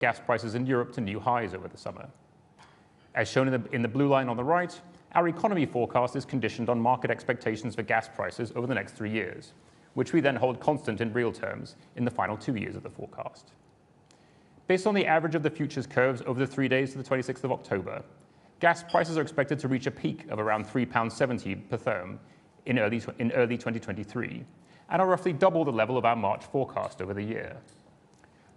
gas prices in Europe to new highs over the summer. As shown in the blue line on the right, our economy forecast is conditioned on market expectations for gas prices over the next 3 years, which we then hold constant in real terms in the final 2 years of the forecast. Based on the average of the futures curves over the 3 days to the 26th of October, gas prices are expected to reach a peak of around £3.70 per therm in early 2023, and are roughly double the level of our March forecast over the year.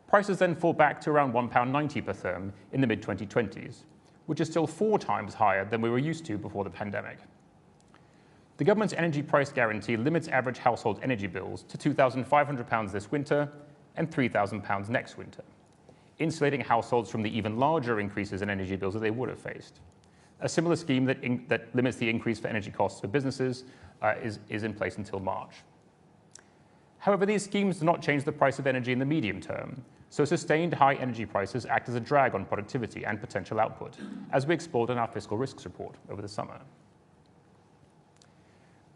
Prices then fall back to around £1.90 per therm in the mid-2020s, which is still 4 times higher than we were used to before the pandemic. The government's energy price guarantee limits average household energy bills to £2,500 this winter and £3,000 next winter, insulating households from the even larger increases in energy bills that they would have faced. A similar scheme that limits the increase for energy costs for businesses is in place until March. However, these schemes do not change the price of energy in the medium term, so sustained high energy prices act as a drag on productivity and potential output, as we explored in our fiscal risks report over the summer.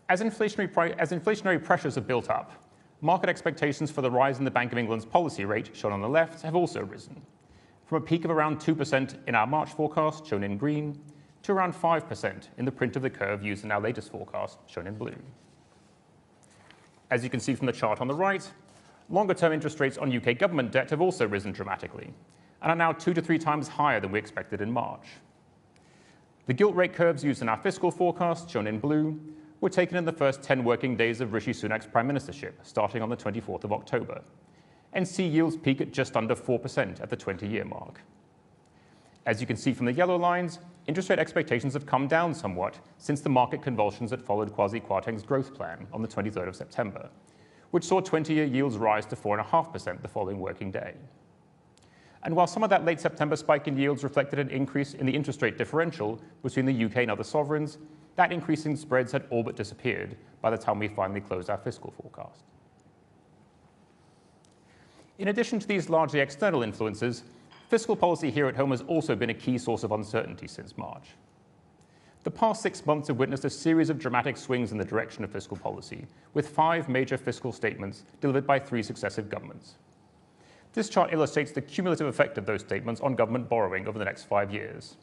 As inflationary pressures have built up, market expectations for the rise in the Bank of England's policy rate, shown on the left, have also risen, from a peak of around 2% in our March forecast, shown in green, to around 5% in the print of the curve used in our latest forecast, shown in blue. As you can see from the chart on the right, longer-term interest rates on UK government debt have also risen dramatically and are now 2 to 3 times higher than we expected in March. The gilt rate curves used in our fiscal forecast, shown in blue, were taken in the first 10 working days of Rishi Sunak's prime ministership, starting on the 24th of October, and see yields peak at just under 4% at the 20-year mark. As you can see from the yellow lines, interest rate expectations have come down somewhat since the market convulsions that followed Kwasi Kwarteng's growth plan on the 23rd of September, which saw 20-year yields rise to 4.5% the following working day. And while some of that late September spike in yields reflected an increase in the interest rate differential between the UK and other sovereigns, that increase in spreads had all but disappeared by the time we finally closed our fiscal forecast. In addition to these largely external influences, fiscal policy here at home has also been a key source of uncertainty since March. The past 6 months have witnessed a series of dramatic swings in the direction of fiscal policy, with 5 major fiscal statements delivered by 3 successive governments. This chart illustrates the cumulative effect of those statements on government borrowing over the next 5 years.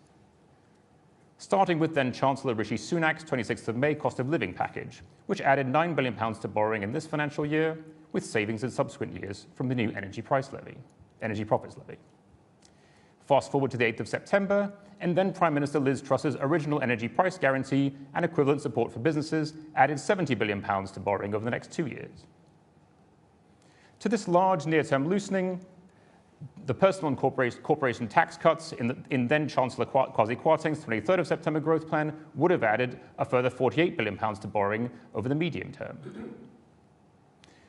Starting with then-Chancellor Rishi Sunak's 26th of May cost of living package, which added £9 billion to borrowing in this financial year, with savings in subsequent years from the new energy profits levy. Fast forward to the 8th of September, and then Prime Minister Liz Truss's original energy price guarantee and equivalent support for businesses added £70 billion to borrowing over the next 2 years. To this large near-term loosening, the personal and corporation tax cuts in then-Chancellor Kwasi Kwarteng's 23rd of September growth plan would have added a further £48 billion to borrowing over the medium term.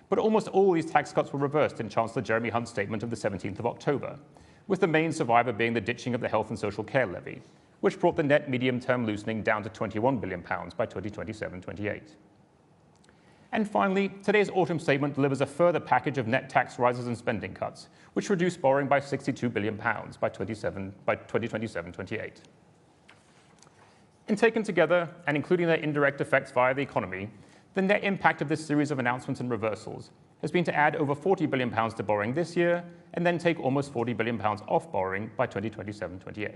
But almost all these tax cuts were reversed in Chancellor Jeremy Hunt's statement of the 17th of October, with the main survivor being the ditching of the health and social care levy, which brought the net medium-term loosening down to £21 billion by 2027-28. And finally, today's autumn statement delivers a further package of net tax rises and spending cuts, which reduce borrowing by £62 billion by 2027-28. And taken together, and including their indirect effects via the economy, the net impact of this series of announcements and reversals has been to add over £40 billion to borrowing this year, and then take almost £40 billion off borrowing by 2027-28.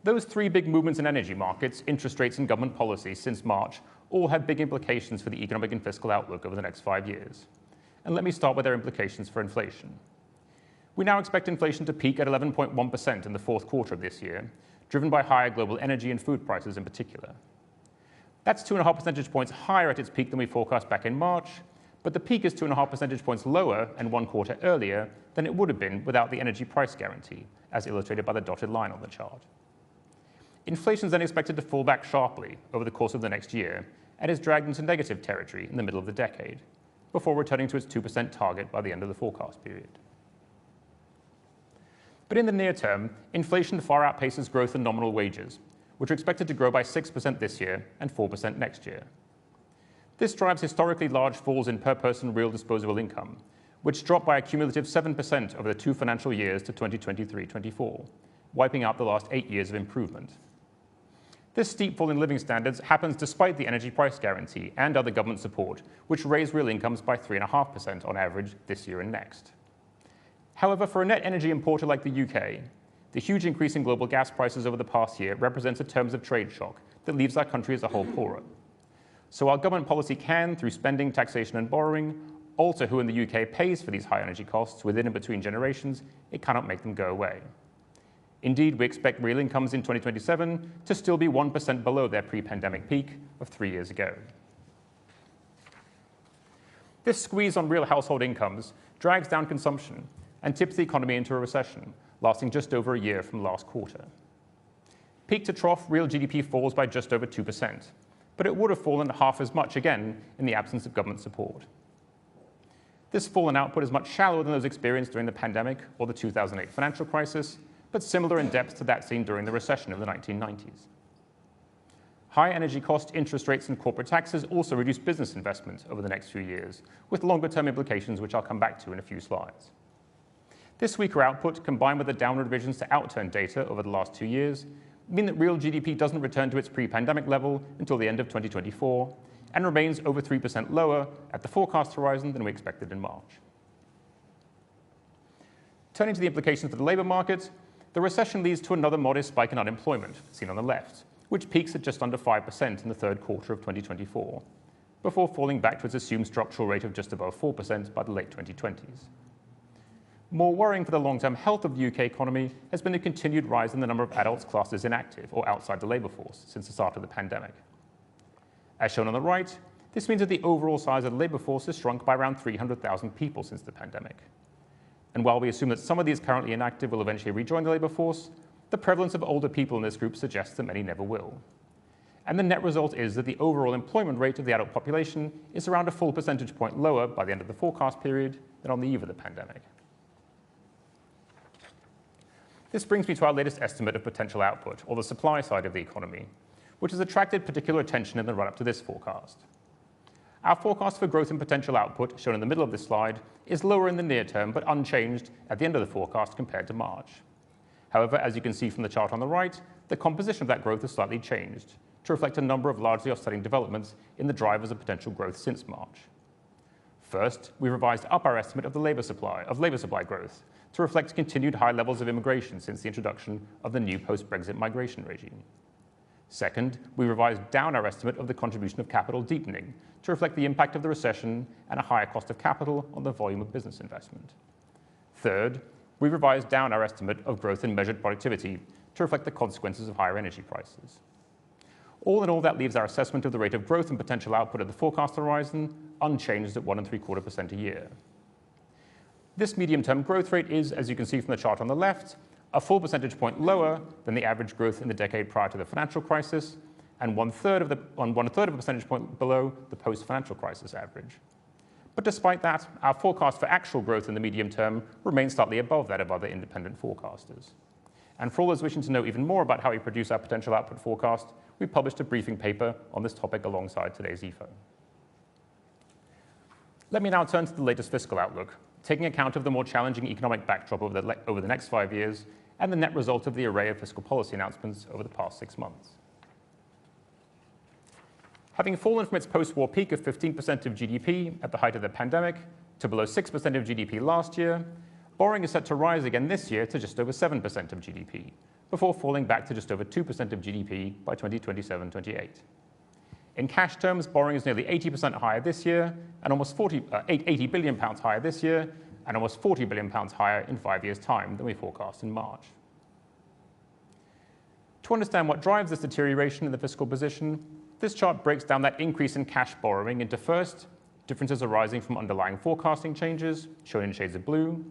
Those 3 big movements in energy markets, interest rates, and government policy since March all have big implications for the economic and fiscal outlook over the next 5 years. And let me start with their implications for inflation. We now expect inflation to peak at 11.1% in the 4th quarter of this year, driven by higher global energy and food prices in particular. That's 2.5 percentage points higher at its peak than we forecast back in March, but the peak is 2.5 percentage points lower and 1 quarter earlier than it would have been without the energy price guarantee, as illustrated by the dotted line on the chart. Inflation is then expected to fall back sharply over the course of the next year and is dragged into negative territory in the middle of the decade, before returning to its 2% target by the end of the forecast period. But in the near term, inflation far outpaces growth in nominal wages, which are expected to grow by 6% this year and 4% next year. This drives historically large falls in per-person real disposable income, which dropped by a cumulative 7% over the 2 financial years to 2023-24, wiping out the last 8 years of improvement. This steep fall in living standards happens despite the energy price guarantee and other government support, which raise real incomes by 3.5% on average this year and next. However, for a net energy importer like the UK, the huge increase in global gas prices over the past year represents a terms of trade shock that leaves our country as a whole poorer. So while government policy can, through spending, taxation and borrowing, alter who in the UK pays for these high energy costs within and between generations, it cannot make them go away. Indeed, we expect real incomes in 2027 to still be 1% below their pre-pandemic peak of 3 years ago. This squeeze on real household incomes drags down consumption and tips the economy into a recession, lasting just over a year from last quarter. Peak to trough, real GDP falls by just over 2%, but it would have fallen half as much again in the absence of government support. This fall in output is much shallower than those experienced during the pandemic or the 2008 financial crisis, but similar in depth to that seen during the recession of the 1990s. High energy cost, interest rates, and corporate taxes also reduce business investment over the next few years, with longer-term implications which I'll come back to in a few slides. This weaker output, combined with the downward revisions to outturn data over the last 2 years, mean that real GDP doesn't return to its pre-pandemic level until the end of 2024, and remains over 3% lower at the forecast horizon than we expected in March. Turning to the implications for the labour market, the recession leads to another modest spike in unemployment, seen on the left, which peaks at just under 5% in the third quarter of 2024, before falling back to its assumed structural rate of just above 4% by the late 2020s. More worrying for the long-term health of the UK economy has been the continued rise in the number of adults classed as inactive or outside the labour force since the start of the pandemic. As shown on the right, this means that the overall size of the labour force has shrunk by around 300,000 people since the pandemic. And while we assume that some of these currently inactive will eventually rejoin the labour force, the prevalence of older people in this group suggests that many never will. And the net result is that the overall employment rate of the adult population is around a full percentage point lower by the end of the forecast period than on the eve of the pandemic. This brings me to our latest estimate of potential output, or the supply side of the economy, which has attracted particular attention in the run-up to this forecast. Our forecast for growth in potential output, shown in the middle of this slide, is lower in the near term but unchanged at the end of the forecast compared to March. However, as you can see from the chart on the right, the composition of that growth has slightly changed to reflect a number of largely offsetting developments in the drivers of potential growth since March. First, we revised up our estimate of labour supply growth to reflect continued high levels of immigration since the introduction of the new post-Brexit migration regime. Second, we revised down our estimate of the contribution of capital deepening to reflect the impact of the recession and a higher cost of capital on the volume of business investment. Third, we revised down our estimate of growth in measured productivity to reflect the consequences of higher energy prices. All in all, that leaves our assessment of the rate of growth and potential output at the forecast horizon unchanged at 1.75% a year. This medium-term growth rate is, as you can see from the chart on the left, a full percentage point lower than the average growth in the decade prior to the financial crisis, and one-third of a percentage point below the post-financial crisis average. But despite that, our forecast for actual growth in the medium term remains slightly above that of other independent forecasters. And for all those wishing to know even more about how we produce our potential output forecast, we published a briefing paper on this topic alongside today's EFO. Let me now turn to the latest fiscal outlook, taking account of the more challenging economic backdrop over the next 5 years and the net result of the array of fiscal policy announcements over the past 6 months. Having fallen from its post-war peak of 15% of GDP at the height of the pandemic to below 6% of GDP last year, borrowing is set to rise again this year to just over 7% of GDP, before falling back to just over 2% of GDP by 2027-28. In cash terms, borrowing is nearly 80% higher this year, and almost 80 billion pounds higher this year, and almost 40 billion pounds higher in 5 years' time than we forecast in March. To understand what drives this deterioration in the fiscal position, this chart breaks down that increase in cash borrowing into first, differences arising from underlying forecasting changes, shown in shades of blue.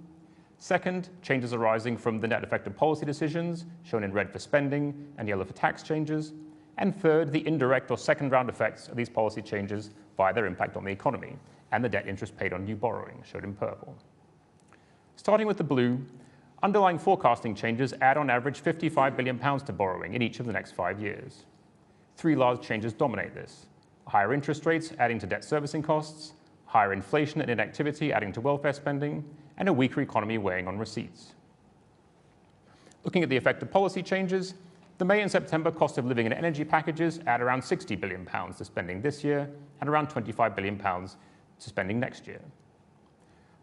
Second, changes arising from the net effect of policy decisions, shown in red for spending and yellow for tax changes. And third, the indirect or second-round effects of these policy changes via their impact on the economy and the debt interest paid on new borrowing, shown in purple. Starting with the blue, underlying forecasting changes add on average £55 billion to borrowing in each of the next 5 years. 3 large changes dominate this: higher interest rates adding to debt servicing costs, higher inflation and inactivity adding to welfare spending, and a weaker economy weighing on receipts. Looking at the effect of policy changes, the May and September cost of living and energy packages add around £60 billion to spending this year and around £25 billion to spending next year.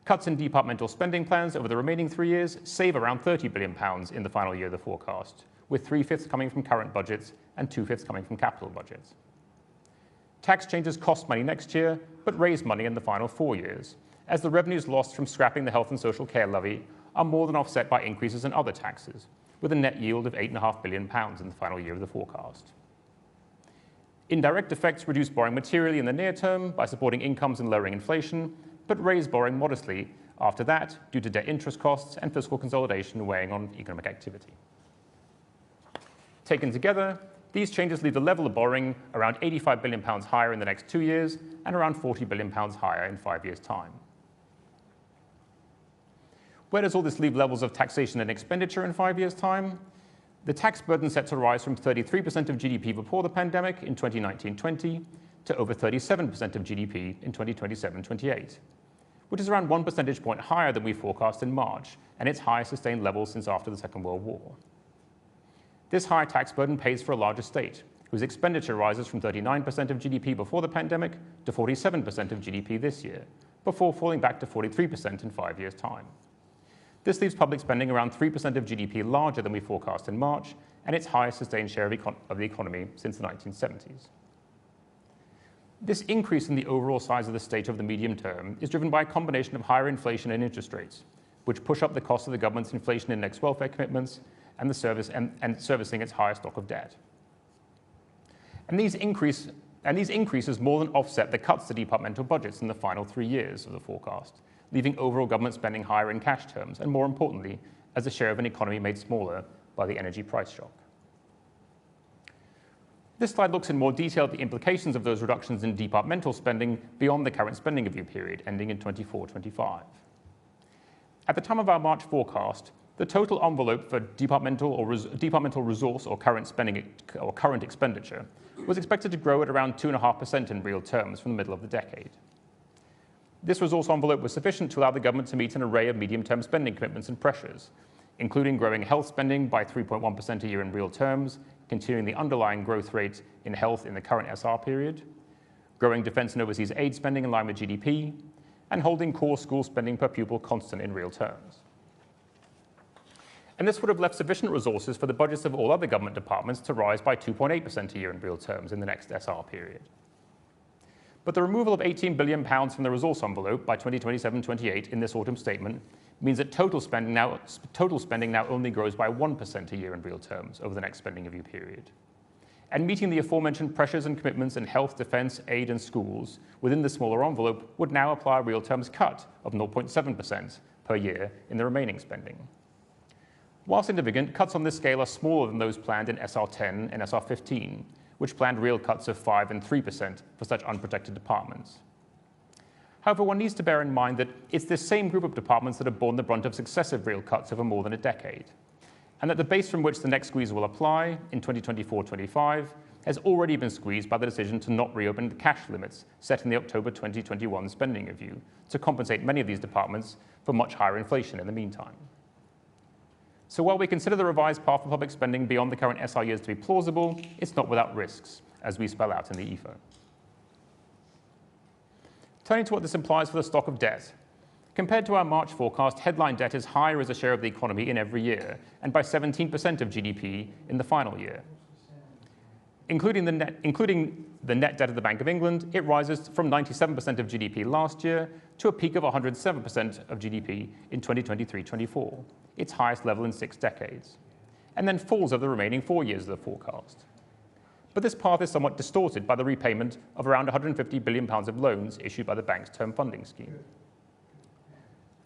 Cuts in departmental spending plans over the remaining 3 years save around £30 billion in the final year of the forecast, with 3/5 coming from current budgets and 2/5 coming from capital budgets. Tax changes cost money next year, but raise money in the final 4 years, as the revenues lost from scrapping the health and social care levy are more than offset by increases in other taxes, with a net yield of £8.5 billion in the final year of the forecast. Indirect effects reduce borrowing materially in the near term by supporting incomes and lowering inflation, but raise borrowing modestly after that due to debt interest costs and fiscal consolidation weighing on economic activity. Taken together, these changes leave the level of borrowing around £85 billion higher in the next 2 years and around £40 billion higher in 5 years' time. Where does all this leave levels of taxation and expenditure in 5 years' time? The tax burden set to rise from 33% of GDP before the pandemic in 2019-20 to over 37% of GDP in 2027-28, which is around 1 percentage point higher than we forecast in March, and its highest sustained level since after the Second World War. This higher tax burden pays for a larger state, whose expenditure rises from 39% of GDP before the pandemic to 47% of GDP this year, before falling back to 43% in 5 years' time. This leaves public spending around 3% of GDP larger than we forecast in March, and its highest sustained share of the economy since the 1970s. This increase in the overall size of the state over the medium term is driven by a combination of higher inflation and interest rates, which push up the cost of the government's inflation index welfare commitments and servicing its higher stock of debt. And these increases more than offset the cuts to departmental budgets in the final 3 years of the forecast, leaving overall government spending higher in cash terms, and more importantly, as a share of an economy made smaller by the energy price shock. This slide looks in more detail at the implications of those reductions in departmental spending beyond the current spending review period, ending in 24-25. At the time of our March forecast, the total envelope for departmental resource or current spending or current expenditure was expected to grow at around 2.5% in real terms from the middle of the decade. This resource envelope was sufficient to allow the government to meet an array of medium-term spending commitments and pressures, including growing health spending by 3.1% a year in real terms, continuing the underlying growth rate in health in the current SR period, growing defense and overseas aid spending in line with GDP, and holding core school spending per pupil constant in real terms. And this would have left sufficient resources for the budgets of all other government departments to rise by 2.8% a year in real terms in the next SR period. But the removal of £18 billion from the resource envelope by 2027-28 in this autumn statement means that total spending now only grows by 1% a year in real terms over the next spending review period. And meeting the aforementioned pressures and commitments in health, defense, aid, and schools within the smaller envelope would now apply a real terms cut of 0.7% per year in the remaining spending. While significant, cuts on this scale are smaller than those planned in SR10 and SR15, which planned real cuts of 5% and 3% for such unprotected departments. However, one needs to bear in mind that it's this same group of departments that have borne the brunt of successive real cuts over more than a decade, and that the base from which the next squeeze will apply in 2024-25 has already been squeezed by the decision to not reopen the cash limits set in the October 2021 spending review to compensate many of these departments for much higher inflation in the meantime. So while we consider the revised path for public spending beyond the current SR years to be plausible, it's not without risks, as we spell out in the EFO. Turning to what this implies for the stock of debt. Compared to our March forecast, headline debt is higher as a share of the economy in every year, and by 17% of GDP in the final year. Including the net debt of the Bank of England, it rises from 97% of GDP last year to a peak of 107% of GDP in 2023-24, its highest level in 6 decades, and then falls over the remaining 4 years of the forecast. But this path is somewhat distorted by the repayment of around £150 billion of loans issued by the bank's term funding scheme.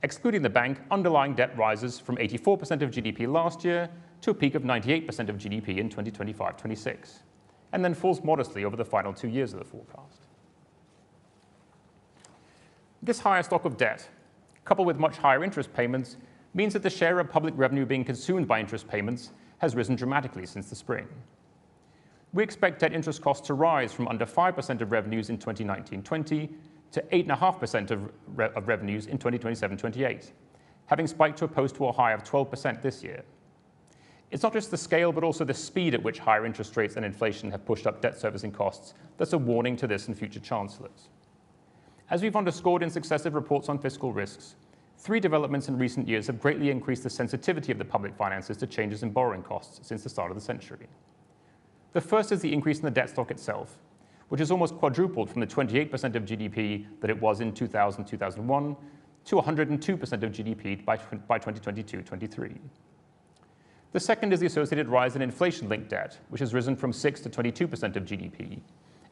Excluding the bank, underlying debt rises from 84% of GDP last year to a peak of 98% of GDP in 2025-26, and then falls modestly over the final 2 years of the forecast. This higher stock of debt, coupled with much higher interest payments, means that the share of public revenue being consumed by interest payments has risen dramatically since the spring. We expect debt interest costs to rise from under 5% of revenues in 2019-20 to 8.5% of revenues in 2027-28, having spiked to a post-war high of 12% this year. It's not just the scale, but also the speed at which higher interest rates and inflation have pushed up debt servicing costs that's a warning to this and future chancellors. As we've underscored in successive reports on fiscal risks, Three developments in recent years have greatly increased the sensitivity of the public finances to changes in borrowing costs since the start of the century. The first is the increase in the debt stock itself, which has almost quadrupled from the 28% of GDP that it was in 2000-2001 to 102% of GDP by 2022-23. The second is the associated rise in inflation-linked debt, which has risen from 6 to 22% of GDP,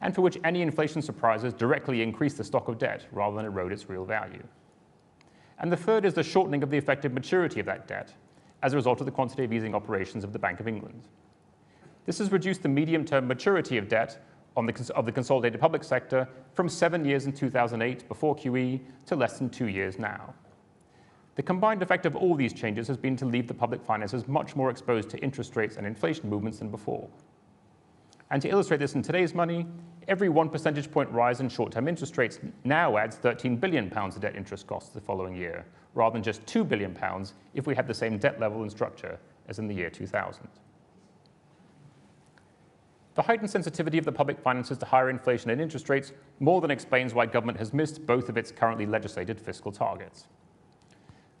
and for which any inflation surprises directly increase the stock of debt rather than erode its real value. And the third is the shortening of the effective maturity of that debt as a result of the quantitative easing operations of the Bank of England. This has reduced the medium-term maturity of debt of the consolidated public sector from 7 years in 2008 before QE to less than 2 years now. The combined effect of all these changes has been to leave the public finances much more exposed to interest rates and inflation movements than before. And to illustrate this in today's money, every 1 percentage point rise in short-term interest rates now adds £13 billion of debt interest costs the following year, rather than just £2 billion if we had the same debt level and structure as in the year 2000. The heightened sensitivity of the public finances to higher inflation and interest rates more than explains why government has missed both of its currently legislated fiscal targets.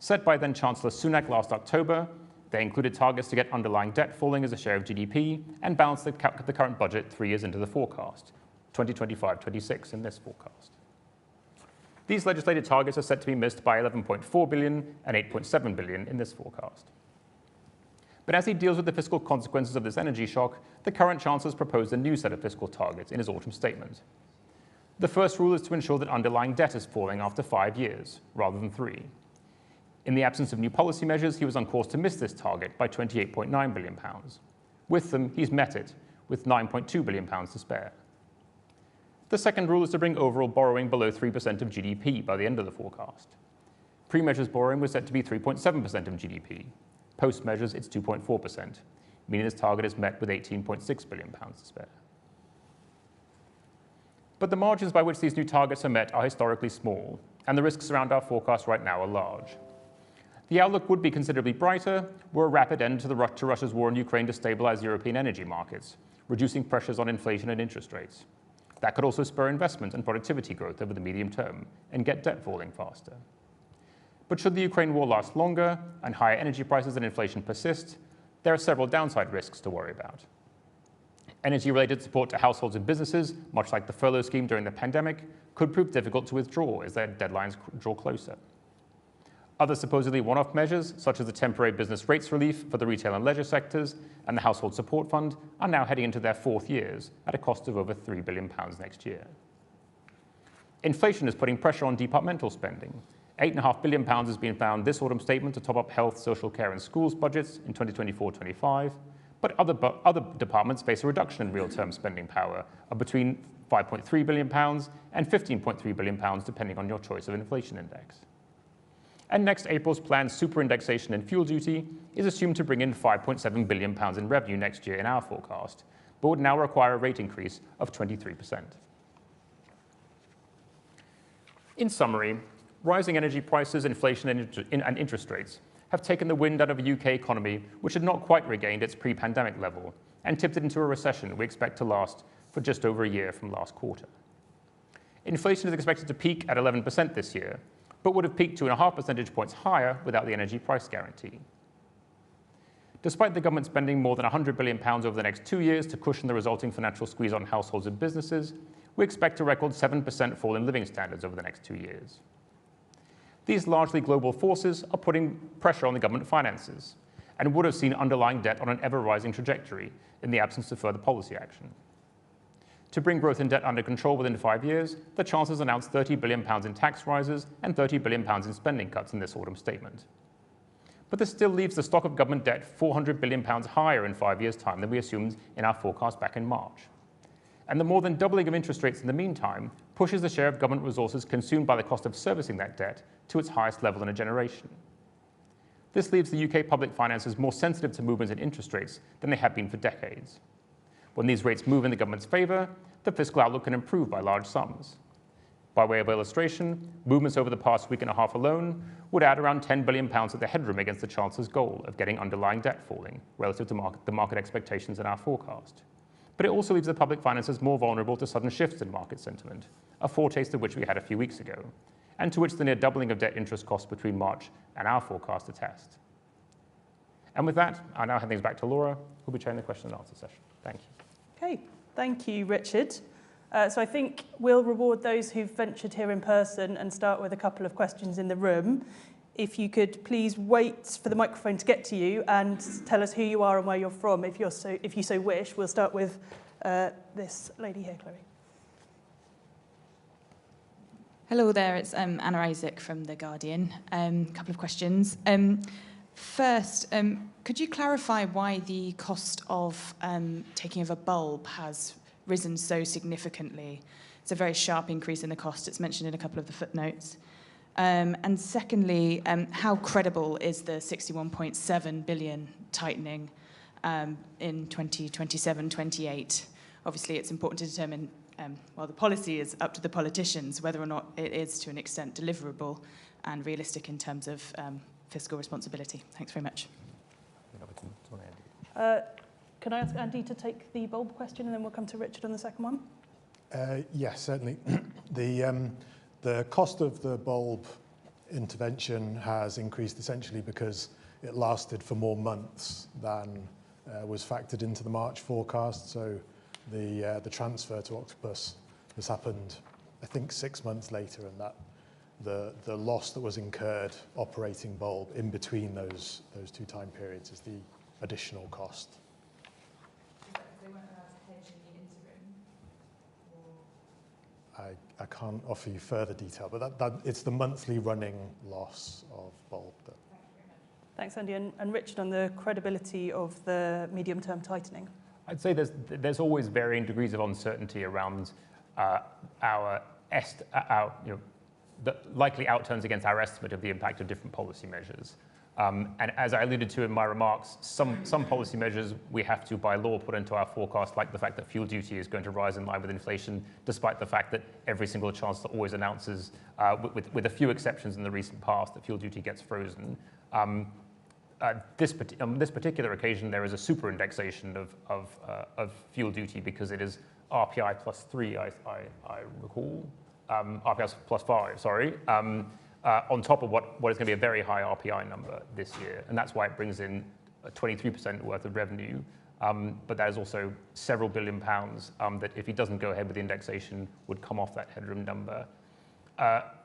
Set by then-Chancellor Sunak last October, they included targets to get underlying debt falling as a share of GDP and balance the current budget 3 years into the forecast, 2025-26 in this forecast. These legislated targets are set to be missed by $11.4 billion and $8.7 billion in this forecast. But as he deals with the fiscal consequences of this energy shock, the current Chancellor has proposed a new set of fiscal targets in his autumn statement. The first rule is to ensure that underlying debt is falling after 5 years, rather than 3. In the absence of new policy measures, he was on course to miss this target by £28.9 billion. With them, he's met it, with £9.2 billion to spare. The second rule is to bring overall borrowing below 3% of GDP by the end of the forecast. Pre-measures borrowing was set to be 3.7% of GDP. Post-measures, it's 2.4%, meaning this target is met with £18.6 billion to spare. But the margins by which these new targets are met are historically small, and the risks around our forecast right now are large. The outlook would be considerably brighter were a rapid end to Russia's war in Ukraine to stabilize European energy markets, reducing pressures on inflation and interest rates. That could also spur investment and productivity growth over the medium term and get debt falling faster. But should the Ukraine war last longer and higher energy prices and inflation persist, there are several downside risks to worry about. Energy-related support to households and businesses, much like the furlough scheme during the pandemic, could prove difficult to withdraw as their deadlines draw closer. Other supposedly one-off measures, such as the temporary business rates relief for the retail and leisure sectors and the Household Support Fund, are now heading into their 4th years at a cost of over £3 billion next year. Inflation is putting pressure on departmental spending. £8.5 billion has been found this autumn statement to top up health, social care and schools budgets in 2024-25, but other departments face a reduction in real-term spending power of between £5.3 billion and £15.3 billion, depending on your choice of inflation index. And next April's planned superindexation in fuel duty is assumed to bring in £5.7 billion in revenue next year in our forecast, but would now require a rate increase of 23%. In summary, rising energy prices, inflation and interest rates have taken the wind out of a UK economy which had not quite regained its pre-pandemic level and tipped it into a recession we expect to last for just over a year from last quarter. Inflation is expected to peak at 11% this year, but would have peaked 2.5 percentage points higher without the energy price guarantee. Despite the government spending more than £100 billion over the next 2 years to cushion the resulting financial squeeze on households and businesses, we expect a record 7% fall in living standards over the next 2 years. These largely global forces are putting pressure on the government finances and would have seen underlying debt on an ever-rising trajectory in the absence of further policy action. To bring growth in debt under control within 5 years, the Chancellor's announced £30 billion in tax rises and £30 billion in spending cuts in this autumn statement. But this still leaves the stock of government debt £400 billion higher in 5 years' time than we assumed in our forecast back in March. And the more than doubling of interest rates in the meantime pushes the share of government resources consumed by the cost of servicing that debt to its highest level in a generation. This leaves the UK public finances more sensitive to movements in interest rates than they have been for decades. When these rates move in the government's favour, the fiscal outlook can improve by large sums. By way of illustration, movements over the past week and a half alone would add around £10 billion of the headroom against the Chancellor's goal of getting underlying debt falling relative to the market expectations in our forecast. But it also leaves the public finances more vulnerable to sudden shifts in market sentiment, a foretaste of which we had a few weeks ago, and to which the near doubling of debt interest costs between March and our forecast attest. And with that, I'll now hand things back to Laura, who'll be chairing the question and answer session. Thank you. Okay, thank you, Richard. So I think we'll reward those who've ventured here in person and start with a couple of questions in the room. If you could please wait for the microphone to get to you and tell us who you are and where you're from, if you so wish. We'll start with this lady here, Chloe. Hello there, it's Anna Isaac from The Guardian. A couple of questions. First, could you clarify why the cost of taking of a bulb has risen so significantly? It's a very sharp increase in the cost. It's mentioned in a couple of the footnotes. And secondly, how credible is the 61.7 billion tightening in 2027-28? Obviously, it's important to determine, well, the policy is up to the politicians, whether or not it is to an extent deliverable and realistic in terms of fiscal responsibility. Thanks very much. Can I ask Andy to take the bulb question, and then we'll come to Richard on the second one? Yes, certainly. The cost of the bulb intervention has increased essentially because it lasted for more months than was factored into the March forecast. So the transfer to Octopus has happened, I think, 6 months later, and that the loss that was incurred operating bulb in between those two time periods is the additional cost. They weren't allowed to hedge in the interim? I can't offer you further detail, but that it's the monthly running loss of bulb. Thanks, Andy. And Richard, on the credibility of the medium-term tightening? I'd say there's always varying degrees of uncertainty around the likely outturns against our estimate of the impact of different policy measures. And as I alluded to in my remarks, some policy measures we have to, by law, put into our forecast, like the fact that fuel duty is going to rise in line with inflation, despite the fact that every single chancellor always announces, with a few exceptions in the recent past, that fuel duty gets frozen. On this particular occasion, there is a super indexation of fuel duty because it is RPI plus 3, I recall. RPI plus 5, sorry. On top of what is going to be a very high RPI number this year. And that's why it brings in 23% worth of revenue. But that is also several £billion that, if he doesn't go ahead with the indexation, would come off that headroom number.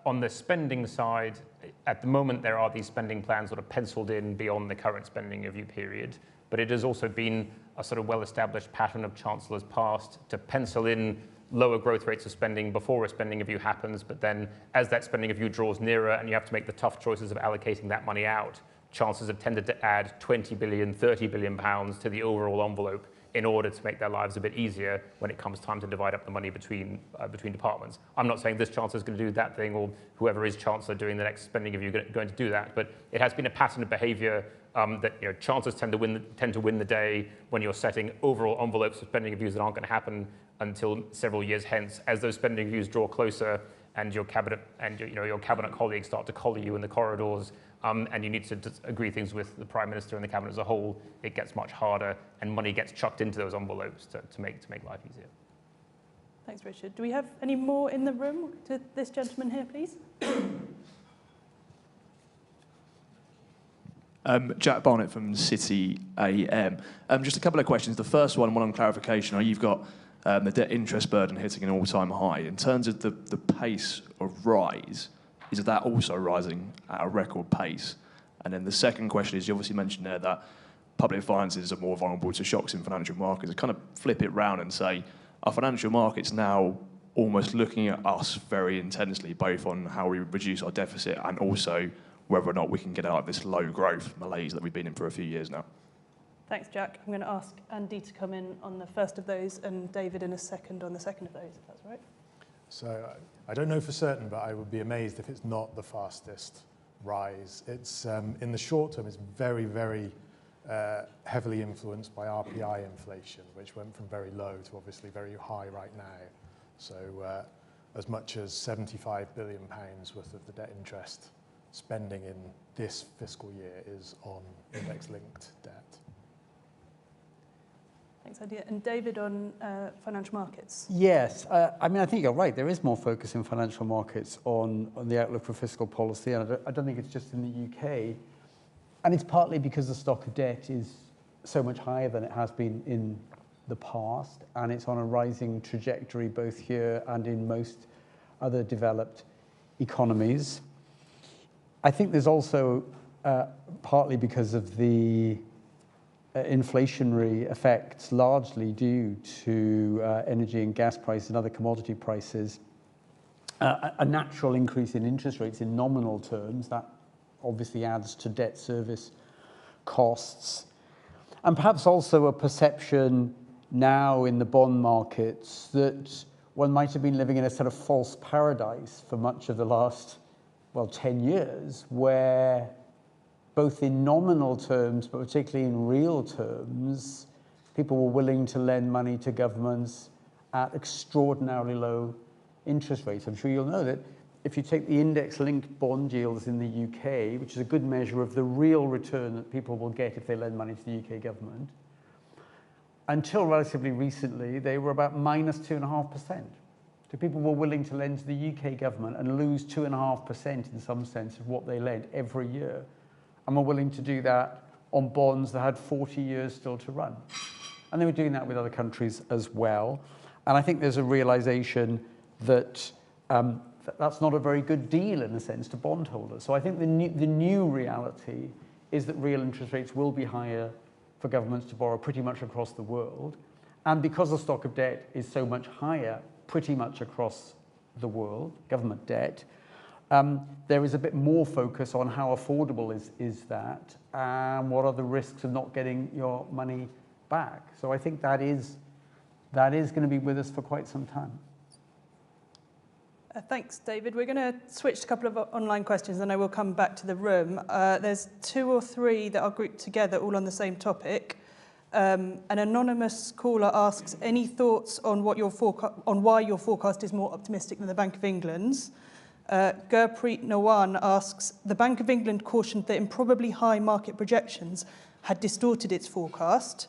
On the spending side, at the moment, there are these spending plans sort of penciled in beyond the current spending review period. But it has also been a sort of well-established pattern of chancellors past to pencil in lower growth rates of spending before a spending review happens, but then as that spending review draws nearer and you have to make the tough choices of allocating that money out, chancellors have tended to add 20 billion, 30 billion pounds to the overall envelope in order to make their lives a bit easier when it comes time to divide up the money between departments. I'm not saying this chancellor is going to do that thing, or whoever is chancellor doing the next spending review going to do that, but it has been a pattern of behaviour that chancellors tend to win the day when you're setting overall envelopes of spending reviews that aren't going to happen until several years hence. As those spending reviews draw closer and your cabinet and your cabinet colleagues start to collar you in the corridors, and you need to agree things with the Prime Minister and the cabinet as a whole, it gets much harder, and money gets chucked into those envelopes to make life easier. Thanks, Richard. Do we have any more in the room? To this gentleman here, please. Jack Barnett from City AM. Just a couple of questions. The first one on clarification. You've got the debt interest burden hitting an all-time high. In terms of the pace of rise, is that also rising at a record pace? And then the second question is, you obviously mentioned there that public finances are more vulnerable to shocks in financial markets. I kind of flip it round and say, are financial markets now almost looking at us very intensely, both on how we reduce our deficit and also whether or not we can get out of this low growth malaise that we've been in for a few years now? Thanks, Jack. I'm going to ask Andy to come in on the first of those and David in a second on the second of those, if that's all right. So I don't know for certain, but I would be amazed if it's not the fastest rise. It's in the short term, it's very, very heavily influenced by RPI inflation, which went from very low to obviously very high right now. So as much as £75 billion worth of the debt interest spending in this fiscal year is on index-linked debt. Thanks, Andy. And David, on financial markets. Yes, I mean, I think you're right. There is more focus in financial markets on the outlook for fiscal policy, and I don't think it's just in the UK. And it's partly because the stock of debt is so much higher than it has been in the past, and it's on a rising trajectory both here and in most other developed economies. I think there's also partly because of the inflationary effects, largely due to energy and gas prices and other commodity prices, a natural increase in interest rates in nominal terms that obviously adds to debt service costs, and perhaps also a perception now in the bond markets that one might have been living in a sort of false paradise for much of the last, 10 years, where both in nominal terms, but particularly in real terms, people were willing to lend money to governments at extraordinarily low interest rates. I'm sure you'll know that if you take the index-linked bond yields in the UK, which is a good measure of the real return that people will get if they lend money to the UK government, until relatively recently, they were about minus 2.5%. So people were willing to lend to the UK government and lose 2.5% in some sense of what they lent every year, and were willing to do that on bonds that had 40 years still to run. And they were doing that with other countries as well. And I think there's a realization that that's not a very good deal in a sense to bondholders. So I think the new reality is that real interest rates will be higher for governments to borrow pretty much across the world. And because the stock of debt is so much higher pretty much across the world, government debt, there is a bit more focus on how affordable is that, and what are the risks of not getting your money back. So I think that is going to be with us for quite some time. Thanks, David. We're going to switch to a couple of online questions, and I will come back to the room. There's 2 or 3 that are grouped together, all on the same topic. An anonymous caller asks, any thoughts on why your forecast is more optimistic than the Bank of England's? Gurpreet Nawan asks, the Bank of England cautioned that improbably high market projections had distorted its forecast.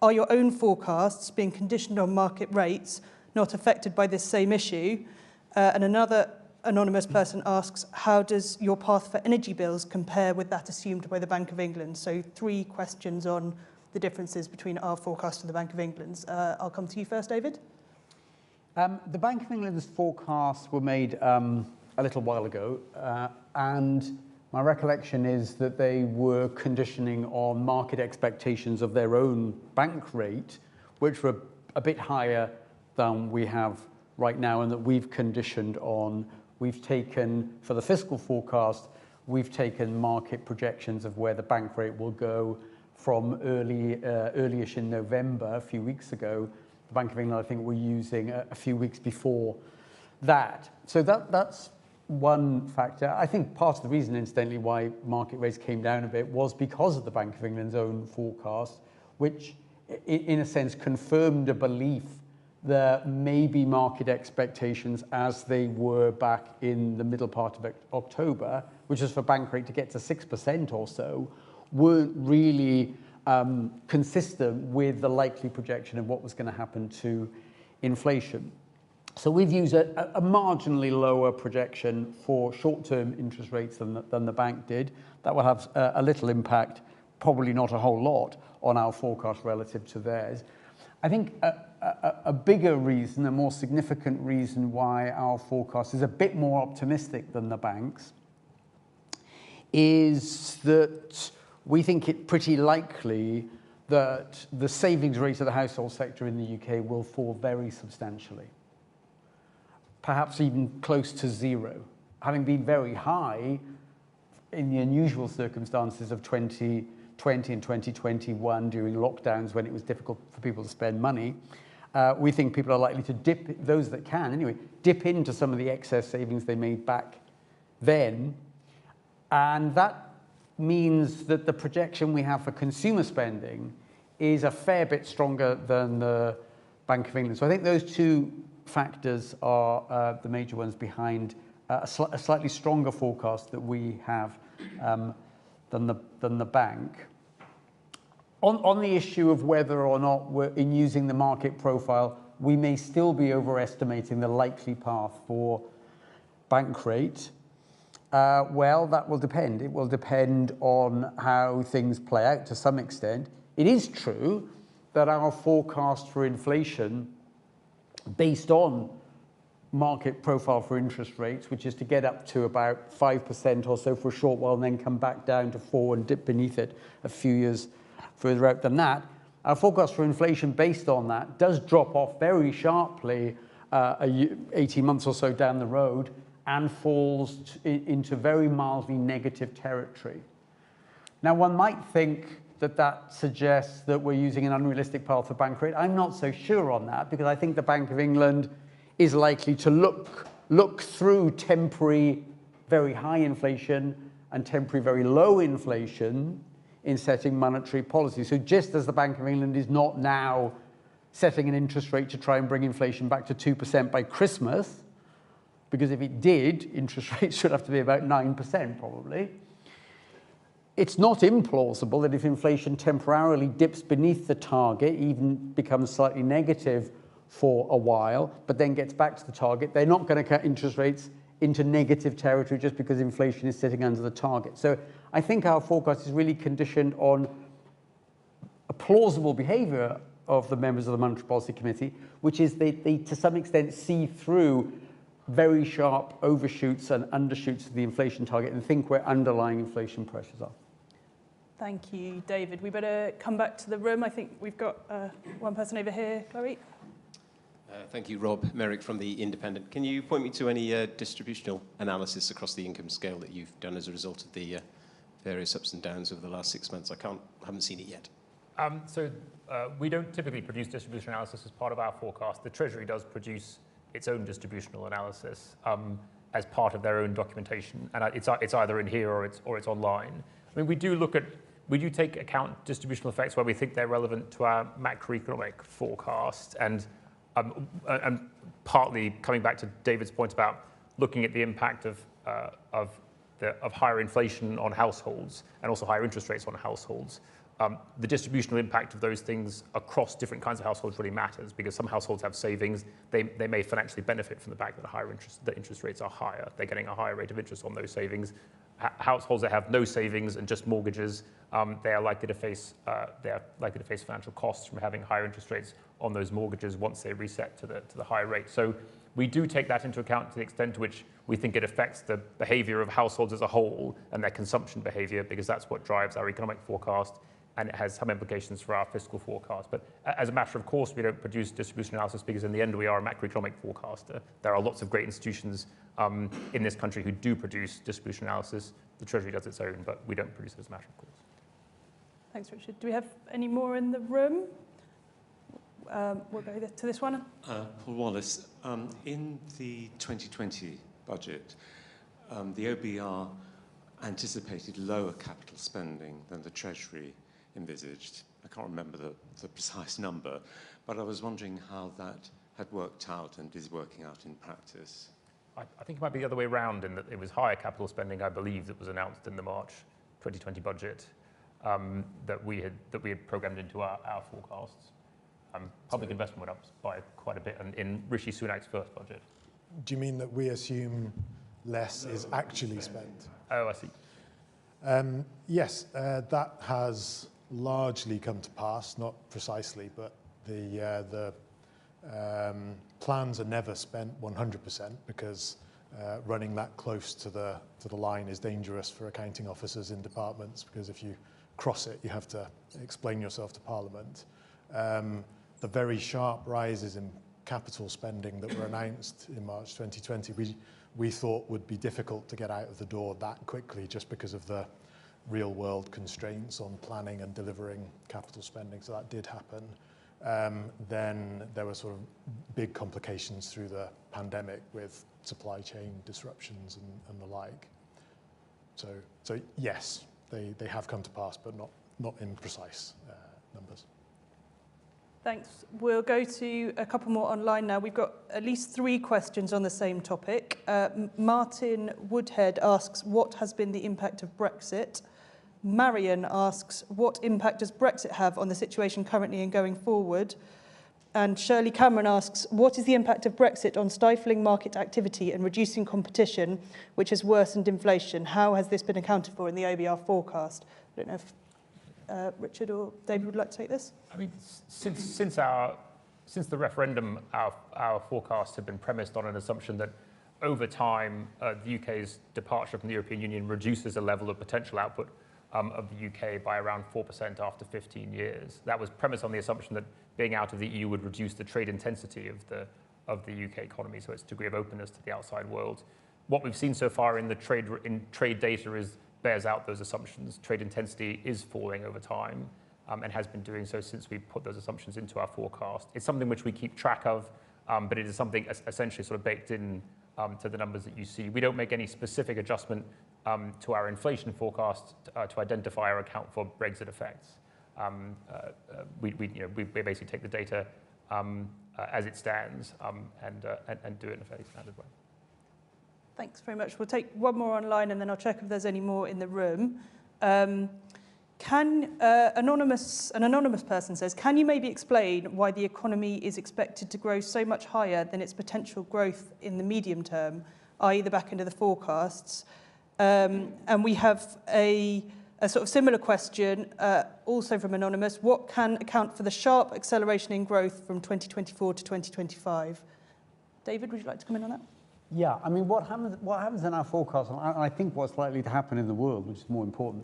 Are your own forecasts, being conditioned on market rates, not affected by this same issue? And another anonymous person asks, how does your path for energy bills compare with that assumed by the Bank of England? So 3 questions on the differences between our forecast and the Bank of England's. I'll come to you first, David. The Bank of England's forecasts were made a little while ago, and my recollection is that they were conditioning on market expectations of their own bank rate, which were a bit higher than we have right now, and that we've conditioned on. We've taken, for the fiscal forecast, we've taken market projections of where the bank rate will go from early-ish in November, a few weeks ago. The Bank of England, I think, were using a few weeks before that. So that's one factor. I think part of the reason, incidentally, why market rates came down a bit was because of the Bank of England's own forecast, which, in a sense, confirmed a belief that maybe market expectations as they were back in the middle part of October, which is for bank rate to get to 6% or so, weren't really consistent with the likely projection of what was going to happen to inflation. So we've used a marginally lower projection for short-term interest rates than the bank did. That will have a little impact, probably not a whole lot, on our forecast relative to theirs. I think a bigger reason, a more significant reason why our forecast is a bit more optimistic than the bank's is that we think it pretty likely that the savings rate of the household sector in the UK will fall very substantially, perhaps even close to 0, having been very high in the unusual circumstances of 2020 and 2021 during lockdowns when it was difficult for people to spend money. We think people are likely to dip, those that can anyway, dip into some of the excess savings they made back then. And that means that the projection we have for consumer spending is a fair bit stronger than the Bank of England. So I think those 2 factors are the major ones behind a slightly stronger forecast that we have than the bank. On the issue of whether or not we're in using the market profile, we may still be overestimating the likely path for bank rate. Well, that will depend. It will depend on how things play out to some extent. It is true that our forecast for inflation, based on market profile for interest rates, which is to get up to about 5% or so for a short while and then come back down to 4% and dip beneath it a few years further out than that. Our forecast for inflation based on that does drop off very sharply 18 months or so down the road and falls into very mildly negative territory. Now, one might think that that suggests that we're using an unrealistic path for bank rate. I'm not so sure on that, because I think the Bank of England is likely to look through temporary very high inflation and temporary very low inflation in setting monetary policy. So just as the Bank of England is not now setting an interest rate to try and bring inflation back to 2% by Christmas, because if it did, interest rates should have to be about 9% probably. It's not implausible that if inflation temporarily dips beneath the target, even becomes slightly negative for a while, but then gets back to the target, they're not going to cut interest rates into negative territory just because inflation is sitting under the target. So I think our forecast is really conditioned on a plausible behavior of the members of the Monetary Policy Committee, which is they to some extent see through very sharp overshoots and undershoots of the inflation target and think where underlying inflation pressures are. Thank you, David. We better come back to the room. I think we've got one person over here, Chloe. Thank you, Rob Merrick from The Independent. Can you point me to any distributional analysis across the income scale that you've done as a result of the various ups and downs over the last 6 months? I haven't seen it yet. We don't typically produce distribution analysis as part of our forecast. The Treasury does produce its own distributional analysis as part of their own documentation, and it's either in here or it's online. I mean, we do take account distributional effects where we think they're relevant to our macroeconomic forecast, and partly coming back to David's point about looking at the impact of higher inflation on households and also higher interest rates on households. The distributional impact of those things across different kinds of households really matters, because some households have savings. They may financially benefit from the fact that interest rates are higher. They're getting a higher rate of interest on those savings. Households that have no savings and just mortgages, they are likely to face financial costs from having higher interest rates on those mortgages once they reset to the higher rate. So we do take that into account to the extent to which we think it affects the behavior of households as a whole and their consumption behavior, because that's what drives our economic forecast, and it has some implications for our fiscal forecast. But as a matter of course, we don't produce distribution analysis because in the end we are a macroeconomic forecaster. There are lots of great institutions in this country who do produce distribution analysis. The Treasury does its own, but we don't produce it as a matter of course. Thanks, Richard. Do we have any more in the room? We'll go to this one. Paul Wallace. In the 2020 budget, the OBR anticipated lower capital spending than the Treasury envisaged. I can't remember the precise number, but I was wondering how that had worked out and is working out in practice. I think it might be the other way around, in that it was higher capital spending, I believe, that was announced in the March 2020 budget that we had programmed into our forecasts. Public investment went up by quite a bit in Rishi Sunak's first budget. Do you mean that we assume less is actually spent? Oh, I see. Yes, that has largely come to pass, not precisely, but the plans are never spent 100% because running that close to the line is dangerous for accounting officers in departments, because if you cross it, you have to explain yourself to Parliament. The very sharp rises in capital spending that were announced in March 2020, we thought would be difficult to get out of the door that quickly just because of the real world constraints on planning and delivering capital spending. So that did happen. Then there were sort of big complications through the pandemic with supply chain disruptions and the like. So yes, they have come to pass, but not in precise numbers. Thanks. We'll go to a couple more online now. We've got at least 3 questions on the same topic. Martin Woodhead asks, what has been the impact of Brexit? Marion asks, what impact does Brexit have on the situation currently and going forward? And Shirley Cameron asks, what is the impact of Brexit on stifling market activity and reducing competition, which has worsened inflation? How has this been accounted for in the OBR forecast? I don't know if Richard or David would like to take this. I mean, since the referendum, our forecasts have been premised on an assumption that over time, the UK's departure from the European Union reduces the level of potential output of the UK by around 4% after 15 years. That was premised on the assumption that being out of the EU would reduce the trade intensity of the UK economy, so its degree of openness to the outside world. What we've seen so far in the trade data bears out those assumptions. Trade intensity is falling over time and has been doing so since we put those assumptions into our forecast. It's something which we keep track of, but it is something essentially sort of baked in to the numbers that you see. We don't make any specific adjustment to our inflation forecast to identify or account for Brexit effects. We basically take the data as it stands and do it in a fairly standard way. Thanks very much. We'll take one more online and then I'll check if there's any more in the room. An anonymous person says, can you maybe explain why the economy is expected to grow so much higher than its potential growth in the medium term, i.e. the back end of the forecasts? And we have a sort of similar question, also from Anonymous. What can account for the sharp acceleration in growth from 2024 to 2025? David, would you like to come in on that? Yeah, I mean, what happens in our forecast, and I think what's likely to happen in the world, which is more important,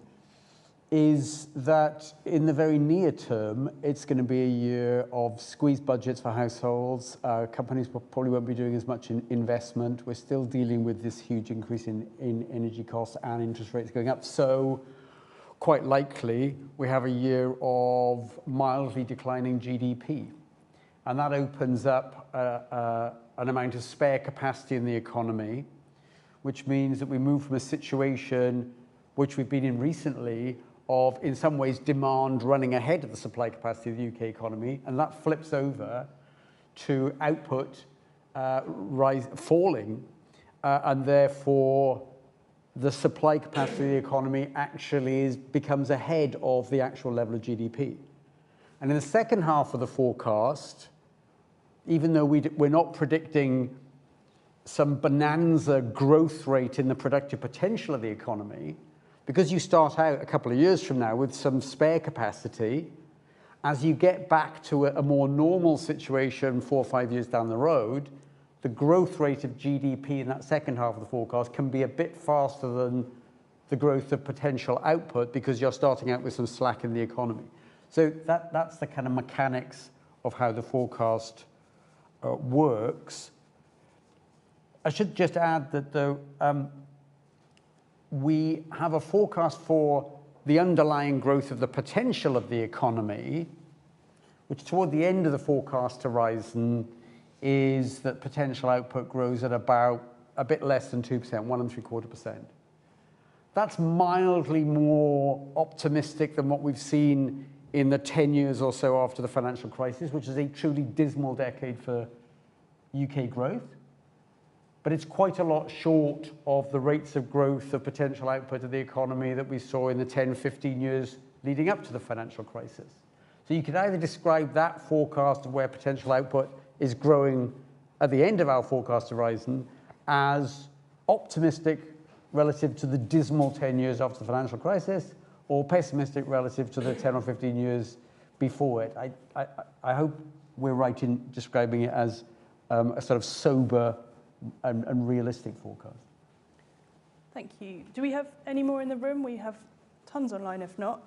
is that in the very near term, it's going to be a year of squeezed budgets for households. Companies probably won't be doing as much investment. We're still dealing with this huge increase in energy costs and interest rates going up. So quite likely, we have a year of mildly declining GDP. And that opens up an amount of spare capacity in the economy, which means that we move from a situation which we've been in recently of, in some ways, demand running ahead of the supply capacity of the UK economy, and that flips over to output falling, and therefore the supply capacity of the economy actually becomes ahead of the actual level of GDP. And in the second half of the forecast, even though we're not predicting some bonanza growth rate in the productive potential of the economy, because you start out a couple of years from now with some spare capacity, as you get back to a more normal situation 4 or 5 years down the road, the growth rate of GDP in that second half of the forecast can be a bit faster than the growth of potential output because you're starting out with some slack in the economy. So that's the kind of mechanics of how the forecast works. I should just add that though, we have a forecast for the underlying growth of the potential of the economy, which toward the end of the forecast horizon is that potential output grows at about a bit less than 2%, 1.75%. That's mildly more optimistic than what we've seen in the 10 years or so after the financial crisis, which is a truly dismal decade for UK growth. But it's quite a lot short of the rates of growth of potential output of the economy that we saw in the 10, 15 years leading up to the financial crisis. So you could either describe that forecast of where potential output is growing at the end of our forecast horizon as optimistic relative to the dismal 10 years after the financial crisis, or pessimistic relative to the 10 or 15 years before it. I hope we're right in describing it as a sort of sober and realistic forecast. Thank you. Do we have any more in the room? We have tons online, if not.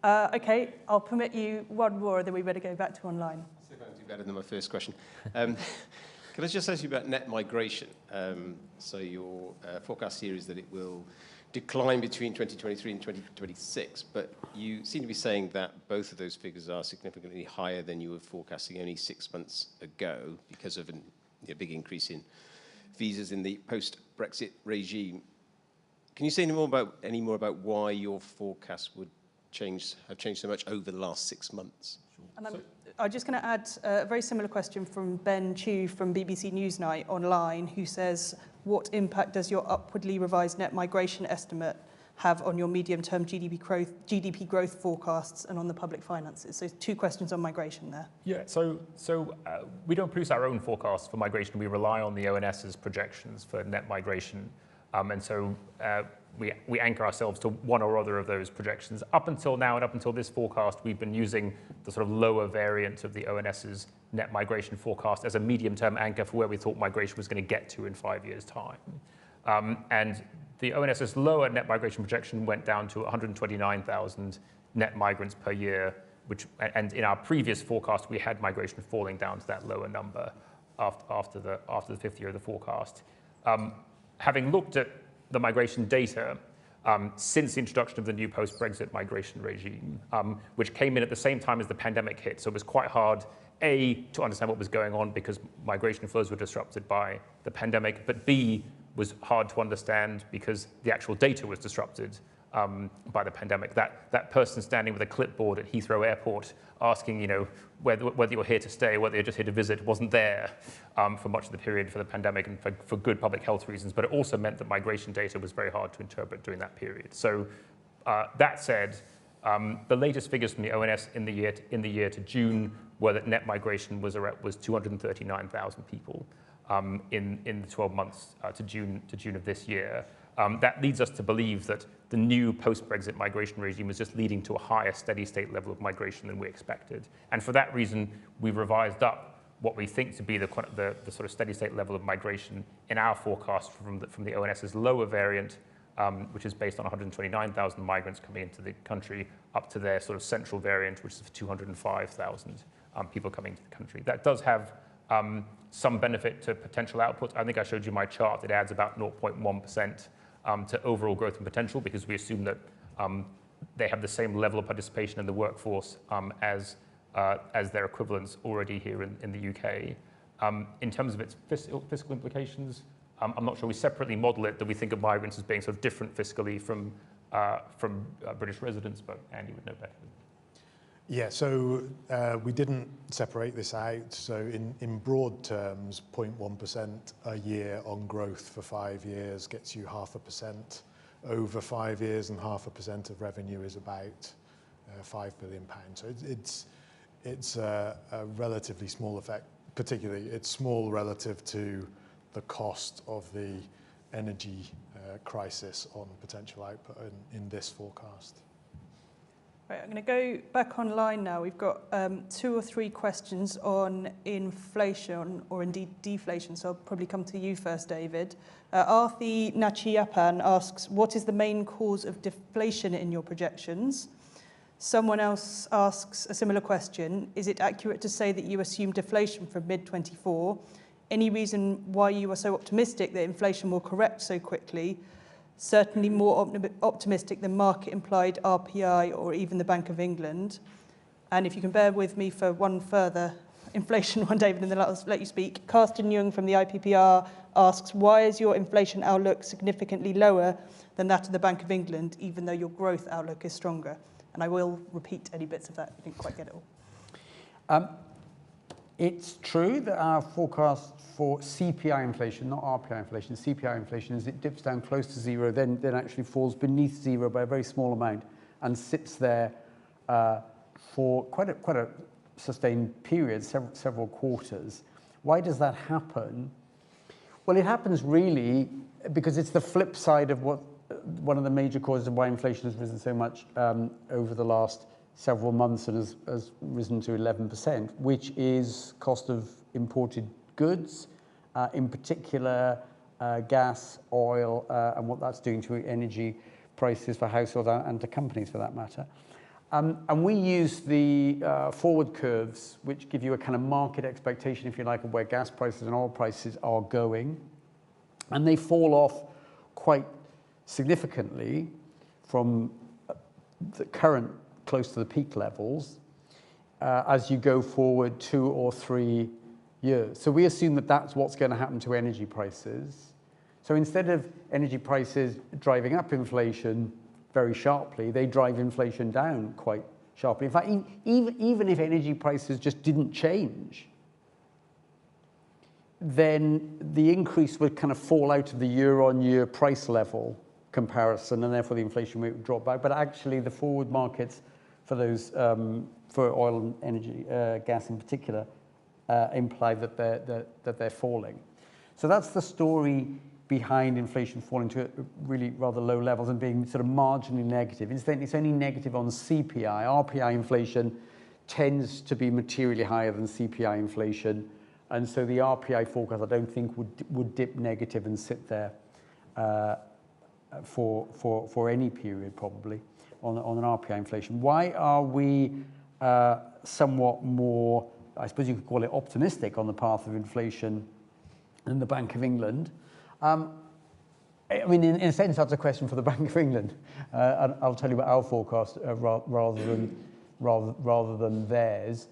Okay, I'll permit you one more, then we better go back to online. So I'm going to do better than my first question. Can I just ask you about net migration? So your forecast here is that it will decline between 2023 and 2026, but you seem to be saying that both of those figures are significantly higher than you were forecasting only 6 months ago because of a big increase in visas in the post-Brexit regime. Can you say any more about why your forecast would have changed so much over the last 6 months? And I'm just going to add a very similar question from Ben Chew from BBC Newsnight online, who says, what impact does your upwardly revised net migration estimate have on your medium-term GDP growth forecasts and on the public finances? So 2 questions on migration there. Yeah, so we don't produce our own forecasts for migration. We rely on the ONS's projections for net migration. And so we anchor ourselves to one or other of those projections. Up until now and up until this forecast, we've been using the sort of lower variant of the ONS's net migration forecast as a medium-term anchor for where we thought migration was going to get to in 5 years' time. And the ONS's lower net migration projection went down to 129,000 net migrants per year, and in our previous forecast, we had migration falling down to that lower number after the 5th year of the forecast. Having looked at the migration data since the introduction of the new post-Brexit migration regime, which came in at the same time as the pandemic hit, so it was quite hard, A, to understand what was going on because migration flows were disrupted by the pandemic, but B, was hard to understand because the actual data was disrupted by the pandemic. That person standing with a clipboard at Heathrow Airport asking, whether you're here to stay, whether you're just here to visit, wasn't there for much of the period for the pandemic and for good public health reasons. But it also meant that migration data was very hard to interpret during that period. So that said, the latest figures from the ONS in the year to June were that net migration was 239,000 people. In the 12 months to June of this year. That leads us to believe that the new post-Brexit migration regime is just leading to a higher steady state level of migration than we expected. And for that reason, we've revised up what we think to be the sort of steady state level of migration in our forecast from the ONS's lower variant, which is based on 129,000 migrants coming into the country, up to their sort of central variant, which is 205,000 people coming to the country. That does have some benefit to potential output. I think I showed you my chart that adds about 0.1% to overall growth and potential because we assume that they have the same level of participation in the workforce as their equivalents already here in the UK. In terms of its fiscal implications, I'm not sure we separately model it, that we think of migrants as being sort of different fiscally from British residents, but Andy would know better. Yeah, so we didn't separate this out. So in broad terms, 0.1% a year on growth for 5 years gets you 0.5% over 5 years, and 0.5% of revenue is about £5 billion. So it's a relatively small effect. Particularly, it's small relative to the cost of the energy crisis on potential output in this forecast. Right, I'm going to go back online now. We've got 2 or 3 questions on inflation or indeed deflation, so I'll probably come to you first, David. Arthi Nachiappan asks, what is the main cause of deflation in your projections? Someone else asks a similar question. Is it accurate to say that you assume deflation from mid-24? Any reason why you are so optimistic that inflation will correct so quickly? Certainly more optimistic than market-implied RPI or even the Bank of England. And if you can bear with me for one further inflation one, David, and then I'll let you speak. Carsten Jung from the IPPR asks, why is your inflation outlook significantly lower than that of the Bank of England, even though your growth outlook is stronger? And I will repeat any bits of that if you didn't quite get it all. It's true that our forecast for CPI inflation, not RPI inflation, CPI inflation, as it dips down close to zero, then actually falls beneath zero by a very small amount and sits there for quite a sustained period, several quarters. Why does that happen? Well, it happens really because it's the flip side of one of the major causes of why inflation has risen so much over the last several months and has risen to 11%, which is cost of imported goods, in particular gas, oil, and what that's doing to energy prices for households and to companies for that matter. And we use the forward curves, which give you a kind of market expectation, if you like, of where gas prices and oil prices are going. And they fall off quite significantly from the current close to the peak levels as you go forward 2 or 3 years. So we assume that that's what's going to happen to energy prices. So instead of energy prices driving up inflation very sharply, they drive inflation down quite sharply. In fact, even if energy prices just didn't change, then the increase would kind of fall out of the year-on-year price level comparison, and therefore the inflation rate would drop back. But actually, the forward markets for those for oil and energy, gas in particular, imply that they're falling. So that's the story behind inflation falling to really rather low levels and being sort of marginally negative. Instead, it's only negative on CPI. RPI inflation tends to be materially higher than CPI inflation, and so the RPI forecast I don't think would dip negative and sit there for any period probably on an RPI inflation. Why are we somewhat more, I suppose you could call it optimistic on the path of inflation than the Bank of England? I mean, in a sense, that's a question for the Bank of England. And I'll tell you about our forecast rather than theirs.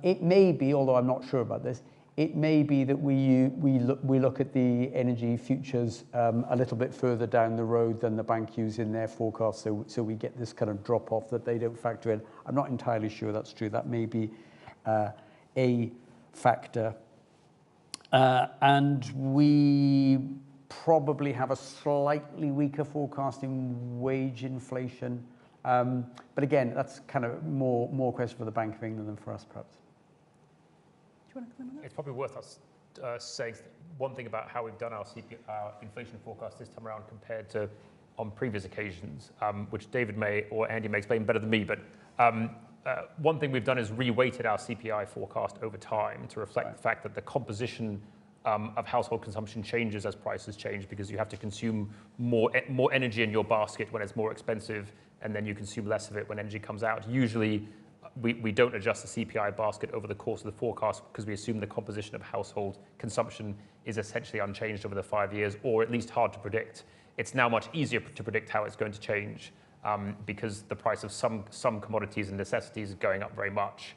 It may be, although I'm not sure about this, it may be that we look at the energy futures a little bit further down the road than the bank use in their forecast, so we get this kind of drop-off that they don't factor in. I'm not entirely sure that's true. That may be a factor. And we probably have a slightly weaker forecast in wage inflation. But again, that's kind of more question for the Bank of England than for us, perhaps. Do you want to comment on that? It's probably worth us saying one thing about how we've done our inflation forecast this time around compared to on previous occasions, which David may or Andy may explain better than me. But one thing we've done is reweighted our CPI forecast over time to reflect the fact that the composition of household consumption changes as prices change, because you have to consume more energy in your basket when it's more expensive, and then you consume less of it when energy comes out. Usually, we don't adjust the CPI basket over the course of the forecast because we assume the composition of household consumption is essentially unchanged over the 5 years, or at least hard to predict. It's now much easier to predict how it's going to change because the price of some commodities and necessities is going up very much.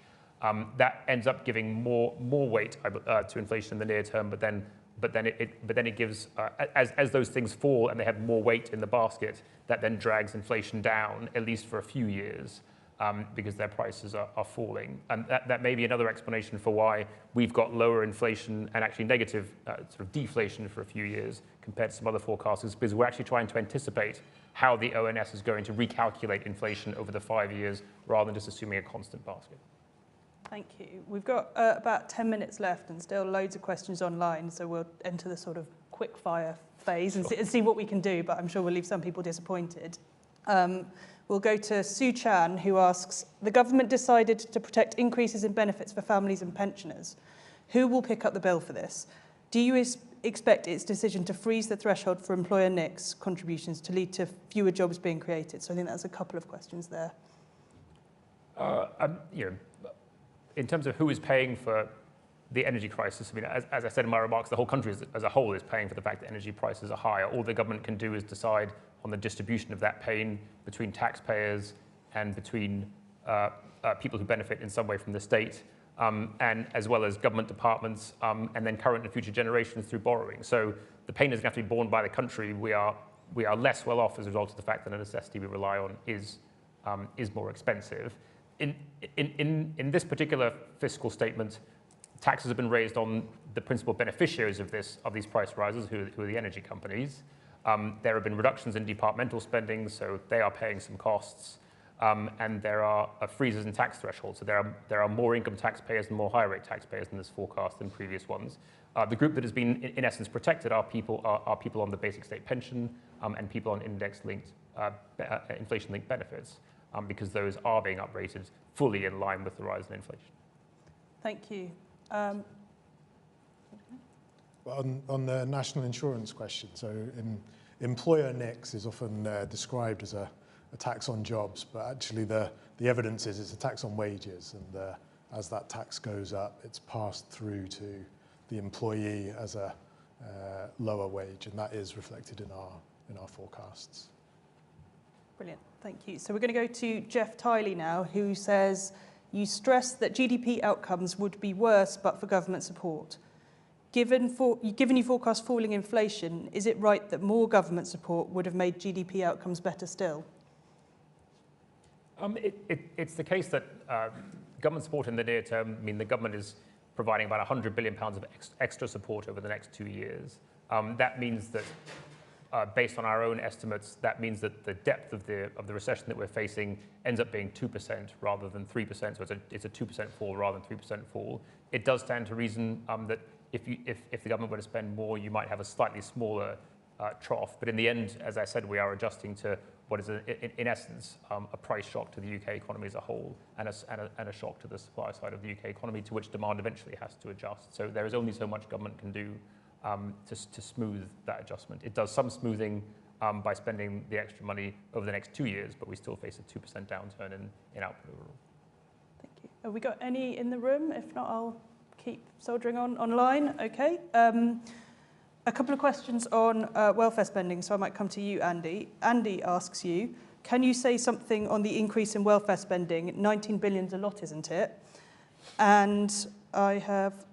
That ends up giving more weight to inflation in the near term, but then it gives as those things fall and they have more weight in the basket, that then drags inflation down at least for a few years because their prices are falling. And that may be another explanation for why we've got lower inflation and actually negative sort of deflation for a few years compared to some other forecasters, because we're actually trying to anticipate how the ONS is going to recalculate inflation over the 5 years rather than just assuming a constant basket. Thank you. We've got about 10 minutes left and still loads of questions online, so we'll enter the sort of quick fire phase and see what we can do, but I'm sure we'll leave some people disappointed. We'll go to Sue Chan, who asks, the government decided to protect increases in benefits for families and pensioners. Who will pick up the bill for this? Do you expect its decision to freeze the threshold for employer NICs contributions to lead to fewer jobs being created? So I think that's a couple of questions there. In terms of who is paying for the energy crisis, I mean, as I said in my remarks, the whole country as a whole is paying for the fact that energy prices are higher. All the government can do is decide on the distribution of that pain between taxpayers and between people who benefit in some way from the state, and as well as government departments, and then current and future generations through borrowing. So the pain is going to have to be borne by the country. We are less well off as a result of the fact that the necessity we rely on is more expensive. In this particular fiscal statement, taxes have been raised on the principal beneficiaries of these price rises, who are the energy companies. There have been reductions in departmental spending, so they are paying some costs, and there are freezes in tax thresholds. So there are more income taxpayers and more higher rate taxpayers in this forecast than previous ones. The group that has been, in essence, protected are people on the basic state pension and people on index-linked, inflation-linked benefits, because those are being uprated fully in line with the rise in inflation. Thank you. On the national insurance question, so employer NICs is often described as a tax on jobs, but actually the evidence is it's a tax on wages, and as that tax goes up, it's passed through to the employee as a lower wage, and that is reflected in our forecasts. Brilliant, thank you. So we're going to go to Jeff Tiley now, who says, you stressed that GDP outcomes would be worse but for government support. Given you forecast falling inflation, is it right that more government support would have made GDP outcomes better still? It's the case that government support in the near term, I mean, the government is providing about £100 billion of extra support over the next 2 years. That means that based on our own estimates, that means that the depth of the recession that we're facing ends up being 2% rather than 3%. So it's a 2% fall rather than 3% fall. It does stand to reason that if the government were to spend more, you might have a slightly smaller trough. But in the end, as I said, we are adjusting to what is, in essence, a price shock to the UK economy as a whole, and a shock to the supply side of the UK economy, to which demand eventually has to adjust. So there is only so much government can do to smooth that adjustment. It does some smoothing by spending the extra money over the next 2 years, but we still face a 2% downturn in output overall. Thank you. Have we got any in the room? If not, I'll keep soldiering on online. Okay. A couple of questions on welfare spending, so I might come to you, Andy. Andy asks you, can you say something on the increase in welfare spending? 19 billion's a lot, isn't it? And I have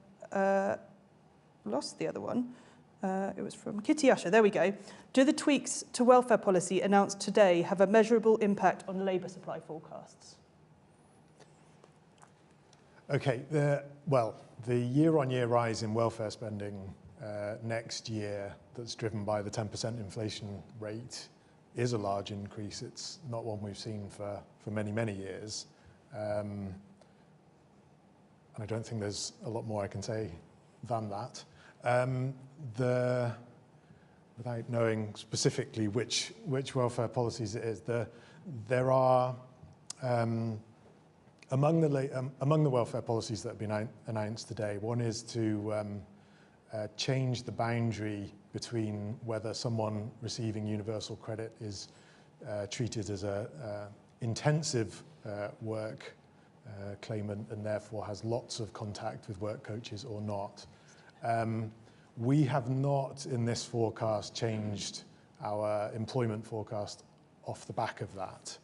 lost the other one. It was from Kitty Usher. There we go. Do the tweaks to welfare policy announced today have a measurable impact on labour supply forecasts? Okay, the year-on-year rise in welfare spending next year that's driven by the 10% inflation rate is a large increase. It's not one we've seen for many, many years. And I don't think there's a lot more I can say than that. Without knowing specifically which welfare policies it is, there are among the welfare policies that have been announced today, one is to change the boundary between whether someone receiving universal credit is treated as a intensive work claimant and therefore has lots of contact with work coaches or not. We have not in this forecast changed our employment forecast off the back of that.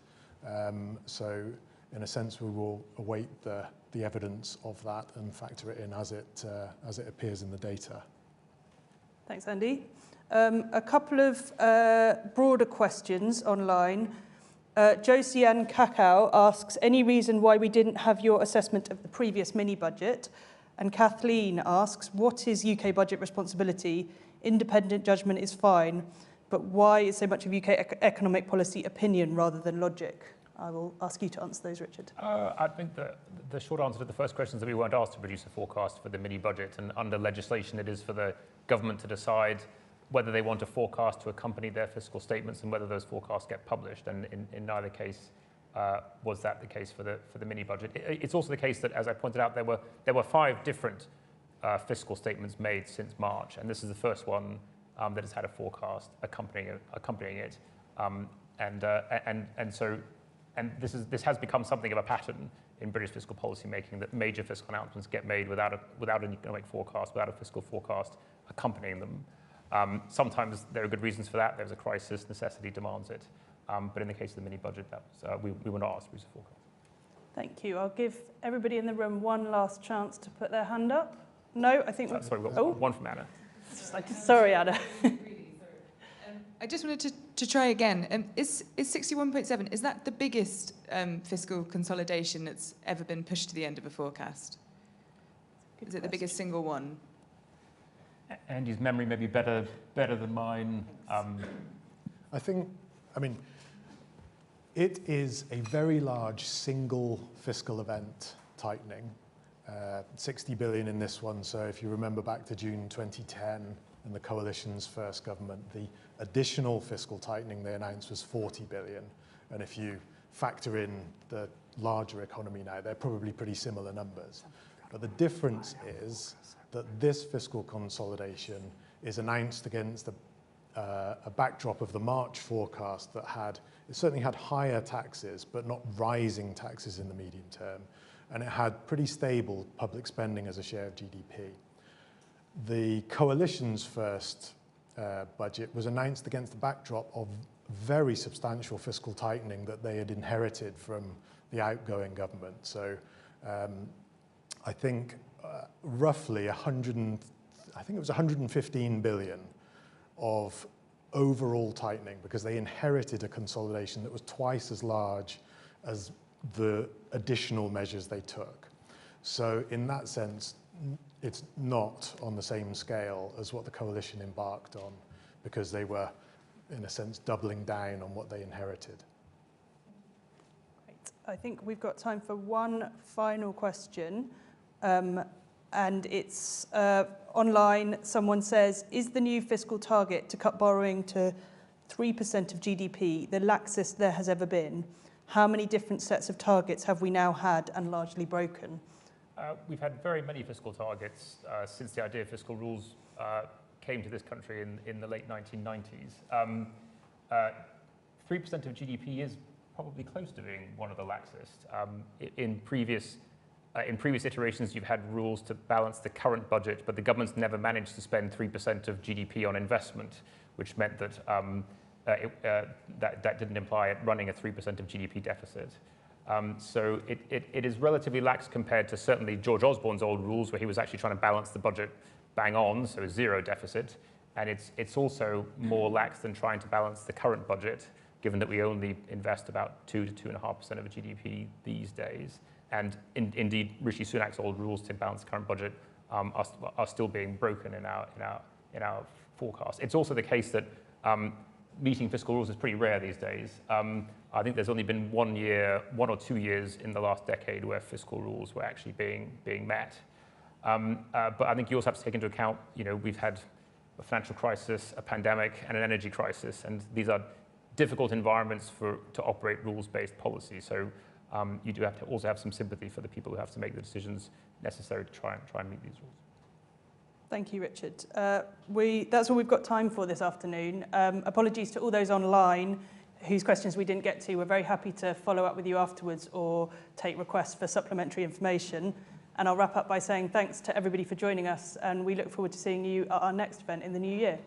So in a sense, we will await the evidence of that and factor it in as it appears in the data. Thanks, Andy. A couple of broader questions online. Josiane Kakao asks, any reason why we didn't have your assessment of the previous mini-budget? And Kathleen asks, what is UK budget responsibility? Independent judgment is fine, but why is so much of UK economic policy opinion rather than logic? I will ask you to answer those, Richard. I think the short answer to the first question is that we weren't asked to produce a forecast for the mini-budget, and under legislation it is for the government to decide whether they want a forecast to accompany their fiscal statements and whether those forecasts get published, and in neither case was that the case for the mini-budget. It's also the case that, as I pointed out, there were 5 different fiscal statements made since March, and this is the first one that has had a forecast accompanying it, and this has become something of a pattern in British fiscal policy making, that major fiscal announcements get made without an economic forecast, without a fiscal forecast accompanying them. Sometimes there are good reasons for that. There's a crisis, necessity demands it. But in the case of the mini-budget, we were not asked to produce a forecast. Thank you. I'll give everybody in the room one last chance to put their hand up. No, I think... Sorry, we've got one from Anna. Sorry, Anna. I just wanted to try again. Is 61.7, is that the biggest fiscal consolidation that's ever been pushed to the end of a forecast? Is it the biggest single one? Andy's memory may be better than mine. It is a very large single fiscal event tightening, 60 billion in this one. So if you remember back to June 2010 and the coalition's first government, the additional fiscal tightening they announced was 40 billion. And if you factor in the larger economy now, they're probably pretty similar numbers. But the difference is that this fiscal consolidation is announced against a backdrop of the March forecast that it certainly had higher taxes, but not rising taxes in the medium term. And it had pretty stable public spending as a share of GDP. The coalition's first budget was announced against the backdrop of very substantial fiscal tightening that they had inherited from the outgoing government. So I think roughly 115 billion of overall tightening, because they inherited a consolidation that was twice as large as the additional measures they took. So in that sense, it's not on the same scale as what the coalition embarked on, because they were in a sense, doubling down on what they inherited. Great. I think we've got time for one final question. And it's online. Someone says, is the new fiscal target to cut borrowing to 3% of GDP the laxest there has ever been? How many different sets of targets have we now had and largely broken? We've had very many fiscal targets since the idea of fiscal rules came to this country in the late 1990s. 3% of GDP is probably close to being one of the laxest. In previous iterations, you've had rules to balance the current budget, but the government's never managed to spend 3% of GDP on investment, which meant that that didn't imply running a 3% of GDP deficit. So it is relatively lax compared to certainly George Osborne's old rules, where he was actually trying to balance the budget bang on, so zero deficit. And it's also more lax than trying to balance the current budget, given that we only invest about 2 to 2.5% of GDP these days. And indeed, Rishi Sunak's old rules to balance the current budget are still being broken in our forecast. It's also the case that meeting fiscal rules is pretty rare these days. I think there's only been 1 or 2 years in the last decade where fiscal rules were actually being met. But I think you also have to take into account, we've had a financial crisis, a pandemic, and an energy crisis, and these are difficult environments to operate rules-based policy. So you do have to also have some sympathy for the people who have to make the decisions necessary to try and meet these rules. Thank you, Richard. That's all we've got time for this afternoon. Apologies to all those online whose questions we didn't get to. We're very happy to follow up with you afterwards or take requests for supplementary information. And I'll wrap up by saying thanks to everybody for joining us, and we look forward to seeing you at our next event in the new year.